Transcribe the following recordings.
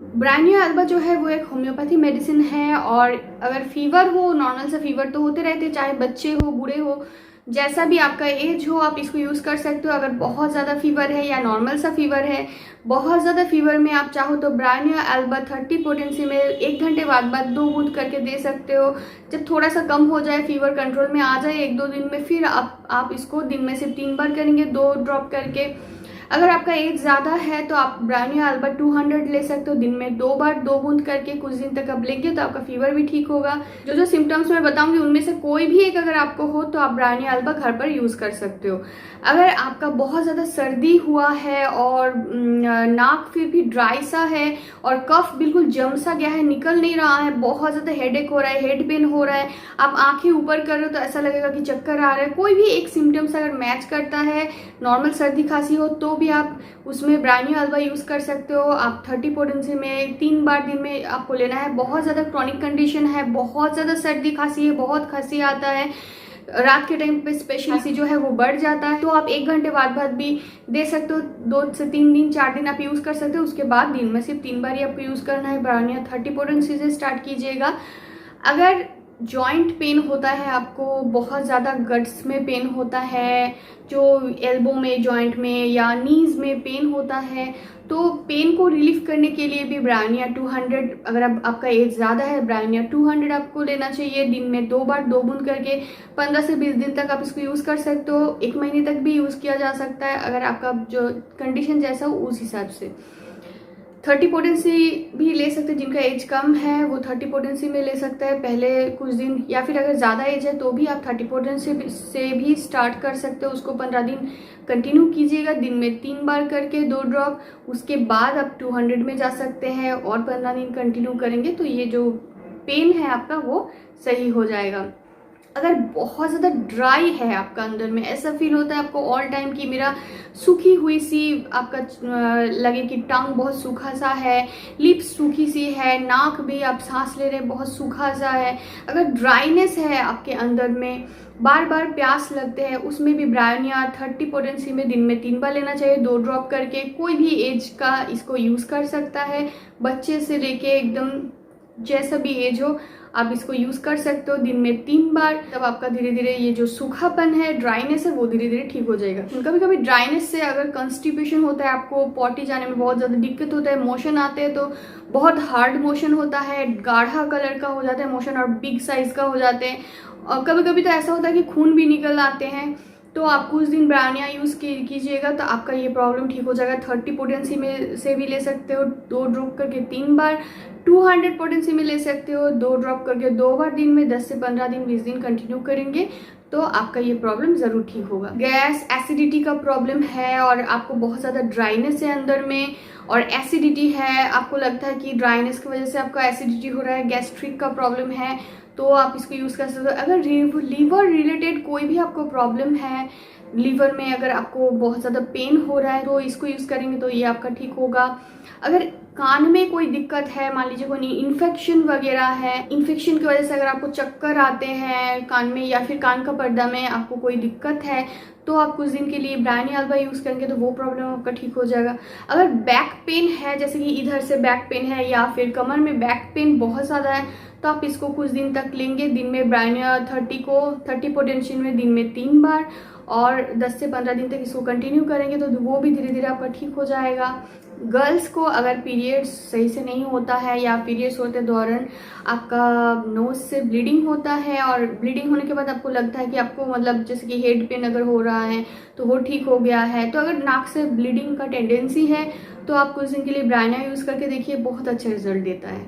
Bryonia alba जो है वो एक होम्योपैथी मेडिसिन है, और अगर फीवर हो, नॉर्मल सा फीवर तो होते रहते, चाहे बच्चे हो बूढ़े हो, जैसा भी आपका एज हो आप इसको यूज़ कर सकते हो। अगर बहुत ज़्यादा फीवर है या नॉर्मल सा फीवर है, बहुत ज़्यादा फीवर में आप चाहो तो ब्रानिया अल्बा 30 पोटेंसी में 1 घंटे बाद 2 बूंद करके दे सकते हो। जब थोड़ा सा कम हो जाए, फीवर कंट्रोल में आ जाए 1-2 दिन में, फिर आप इसको दिन में सिर्फ 3 बार करेंगे, 2 ड्रॉप करके। अगर आपका एज ज़्यादा है तो आप ब्रानिया अल्बा 200 ले सकते हो, दिन में 2 बार 2 बूंद करके कुछ दिन तक आप लेंगे तो आपका फीवर भी ठीक होगा। जो जो सिम्टम्स मैं बताऊंगी उनमें से कोई भी एक अगर आपको हो तो आप ब्रानिया अल्बा घर पर यूज़ कर सकते हो। अगर आपका बहुत ज़्यादा सर्दी हुआ है और नाक फिर भी ड्राई सा है और कफ बिल्कुल जम सा गया है, निकल नहीं रहा है, बहुत ज़्यादा हेडेक हो रहा है, हेड पेन हो रहा है, आप आंखें ऊपर कर रहे हो तो ऐसा लगेगा कि चक्कर आ रहा है, कोई भी एक सिम्टम्स अगर मैच करता है, नॉर्मल सर्दी खांसी हो तो भी आप उसमें ब्रानिया अल्बा यूज़ कर सकते हो। आप 30 पोटेंसी में 3 बार दिन में आपको लेना है। बहुत ज़्यादा क्रॉनिक कंडीशन है, बहुत ज़्यादा सर्दी खांसी है, बहुत खांसी आता है, रात के टाइम पे स्पेशली जो है वो बढ़ जाता है, तो आप 1 घंटे बाद भी दे सकते हो। 2 से 3 दिन 4 दिन आप यूज़ कर सकते हो। उसके बाद दिन में सिर्फ 3 बार ही आपको यूज़ करना है। ब्रानिया 30 पोटेंसी से स्टार्ट कीजिएगा। अगर जॉइंट पेन होता है, आपको बहुत ज़्यादा गट्स में पेन होता है, जो एल्बो में, जॉइंट में या नीज में पेन होता है, तो पेन को रिलीफ करने के लिए भी ब्रानिया 200, अगर आपका एज ज़्यादा है ब्रानिया 200 आपको लेना चाहिए। दिन में 2 बार 2 बूंद करके 15 से 20 दिन तक आप इसको यूज़ कर सकते हो। 1 महीने तक भी यूज़ किया जा सकता है, अगर आपका जो कंडीशन जैसा हो उस हिसाब से। 30 पोटेंसी भी ले सकते हैं, जिनका एज कम है वो 30 पोटेंसी में ले सकता है पहले कुछ दिन, या फिर अगर ज़्यादा एज है तो भी आप 30 पोटेंसी से भी स्टार्ट कर सकते हो। उसको 15 दिन कंटिन्यू कीजिएगा, दिन में 3 बार करके 2 ड्रॉप। उसके बाद आप 200 में जा सकते हैं और 15 दिन कंटिन्यू करेंगे तो ये जो पेन है आपका वो सही हो जाएगा। अगर बहुत ज़्यादा ड्राई है आपका, अंदर में ऐसा फील होता है आपको ऑल टाइम कि मेरा सूखी हुई सी, आपका लगे कि टंग बहुत सूखा सा है, लिप्स सूखी सी है, नाक भी आप सांस ले रहे हैं बहुत सूखा सा है, अगर ड्राइनेस है आपके अंदर में, बार बार प्यास लगते हैं, उसमें भी ब्रानिया 30 पोटेंसी में दिन में 3 बार लेना चाहिए, 2 ड्रॉप करके। कोई भी एज का इसको यूज़ कर सकता है, बच्चे से लेके एकदम जैसा भी एज हो आप इसको यूज़ कर सकते हो, दिन में 3 बार। तब आपका धीरे धीरे ये जो सूखापन है, ड्राइनेस है, वो धीरे धीरे ठीक हो जाएगा। कभी कभी ड्राइनेस से अगर कंस्टिपेशन होता है, आपको पॉटी जाने में बहुत ज़्यादा दिक्कत होता है, मोशन आते हैं तो बहुत हार्ड मोशन होता है, गाढ़ा कलर का हो जाता है मोशन और बिग साइज का हो जाते हैं, और कभी कभी तो ऐसा होता है कि खून भी निकल आते हैं, तो आप कुछ दिन ब्रानिया यूज़ कीजिएगा तो आपका ये प्रॉब्लम ठीक हो जाएगा। 30 पोटेंसी में से भी ले सकते हो, 2 ड्रॉप करके 3 बार, 200 पोटेंसी में ले सकते हो, 2 ड्रॉप करके 2 बार दिन में 10 से 15 दिन 20 दिन कंटिन्यू करेंगे तो आपका ये प्रॉब्लम ज़रूर ठीक होगा। गैस एसिडिटी का प्रॉब्लम है और आपको बहुत ज़्यादा ड्राइनेस है अंदर में और एसिडिटी है, आपको लगता है कि ड्राइनेस की वजह से आपका एसिडिटी हो रहा है, गैस्ट्रिक का प्रॉब्लम है, तो आप इसको यूज़ कर सकते हो। अगर लीवर रिलेटेड कोई भी आपको प्रॉब्लम है, लीवर में अगर आपको बहुत ज़्यादा पेन हो रहा है तो इसको यूज़ करेंगे तो ये आपका ठीक होगा। अगर कान में कोई दिक्कत है, मान लीजिए कोई इन्फेक्शन वगैरह है, इन्फेक्शन की वजह से अगर आपको चक्कर आते हैं कान में या फिर कान का पर्दा में आपको कोई दिक्कत है तो आप कुछ दिन के लिए ब्रानिया अल्बा यूज़ करेंगे तो वो प्रॉब्लम आपका ठीक हो जाएगा। अगर बैक पेन है, जैसे कि इधर से बैक पेन है या फिर कमर में बैक पेन बहुत ज़्यादा है, तो आप इसको कुछ दिन तक लेंगे, दिन में ब्रानिया 30 पोटेंशियल में दिन में 3 बार और 10 से 15 दिन तक इसको कंटिन्यू करेंगे तो वो भी धीरे धीरे आपका ठीक हो जाएगा। गर्ल्स को अगर पीरियड्स सही से नहीं होता है या पीरियड्स होते दौरान आपका नोज से ब्लीडिंग होता है और ब्लीडिंग होने के बाद आपको लगता है कि आपको मतलब जैसे कि हेड पेन अगर हो रहा है तो वो ठीक हो गया है, तो अगर नाक से ब्लीडिंग का टेंडेंसी है तो आप कुछ दिन के लिए ब्रानिया यूज़ करके देखिए, बहुत अच्छा रिजल्ट देता है।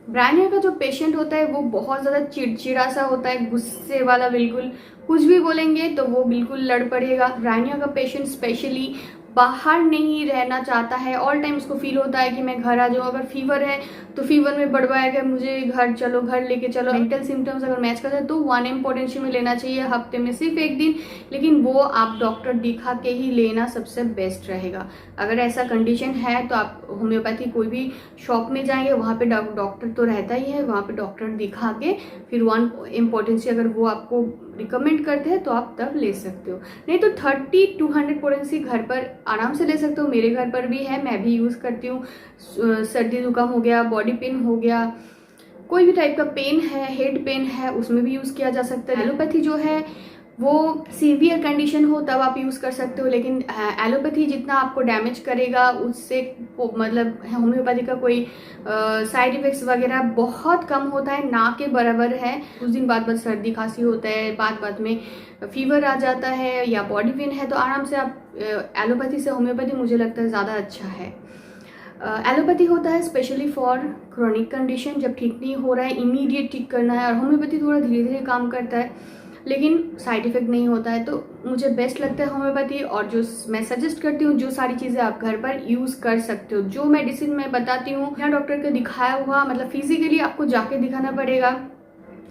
ब्रानिया का जो पेशेंट होता है वो बहुत ज़्यादा चिड़चिड़ा सा होता है, गुस्से वाला, बिल्कुल कुछ भी बोलेंगे तो वो बिल्कुल लड़ पड़ेगा। ब्रानिया का पेशेंट स्पेशली बाहर नहीं रहना चाहता है, ऑल टाइम उसको फील होता है कि मैं घर आ जाऊँ। अगर फीवर है तो फीवर में बढ़वाएगा, मुझे घर चलो, घर लेके चलो। मेंटल सिम्टम्स अगर मैच करता है तो 1 पोटेंशियल में लेना चाहिए, हफ्ते में सिर्फ 1 दिन, लेकिन वो आप डॉक्टर दिखा के ही लेना सबसे बेस्ट रहेगा। अगर ऐसा कंडीशन है तो आप होम्योपैथी कोई भी शॉप में जाएंगे, वहाँ पे डॉक्टर तो रहता ही है, वहाँ पे डॉक्टर दिखा के फिर 1 पोटेंशियल अगर वो आपको रिकमेंड करते हैं तो आप तब ले सकते हो, नहीं तो 30 to 100 पोटेंसी घर पर आराम से ले सकते हो। मेरे घर पर भी है, मैं भी यूज़ करती हूँ। सर्दी जुकाम हो गया, बॉडी पेन हो गया, कोई भी टाइप का पेन है, हेड पेन है, उसमें भी यूज़ किया जा सकता है। एलोपैथी जो है वो सीवियर कंडीशन हो तब आप यूज़ कर सकते हो, लेकिन एलोपैथी जितना आपको डैमेज करेगा उससे मतलब होम्योपैथी का कोई साइड इफ़ेक्ट्स वगैरह बहुत कम होता है, ना के बराबर है। कुछ दिन बाद सर्दी खांसी होता है, बाद में फीवर आ जाता है या बॉडी पेन है, तो आराम से आप एलोपैथी से होम्योपैथी मुझे लगता है ज़्यादा अच्छा है। एलोपैथी होता है स्पेशली फॉर क्रॉनिक कंडीशन, जब ठीक नहीं हो रहा है इमीडिएट ठीक करना है, और होम्योपैथी थोड़ा धीरे धीरे काम करता है लेकिन साइड इफ़ेक्ट नहीं होता है, तो मुझे बेस्ट लगता है होम्योपैथी। और जो मैं सजेस्ट करती हूँ, जो सारी चीज़ें आप घर पर यूज़ कर सकते हो, जो मेडिसिन मैं बताती हूँ बिना डॉक्टर को दिखाया हुआ, मतलब फिजिकली आपको जाके दिखाना पड़ेगा,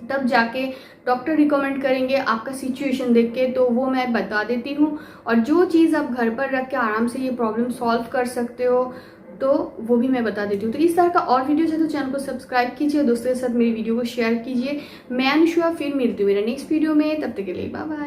तब जाके डॉक्टर रिकमेंड करेंगे आपका सिचुएशन देख के, तो वो मैं बता देती हूँ। और जो चीज़ आप घर पर रख के आराम से ये प्रॉब्लम सॉल्व कर सकते हो, तो वो भी मैं बता देती हूँ। तो इस तरह का और वीडियोस है तो चैनल को सब्सक्राइब कीजिए, दोस्तों के साथ मेरी वीडियो को शेयर कीजिए। मैं अनुष्का फिर मिलती हूँ मेरा नेक्स्ट वीडियो में, तब तक के लिए बाय बाय।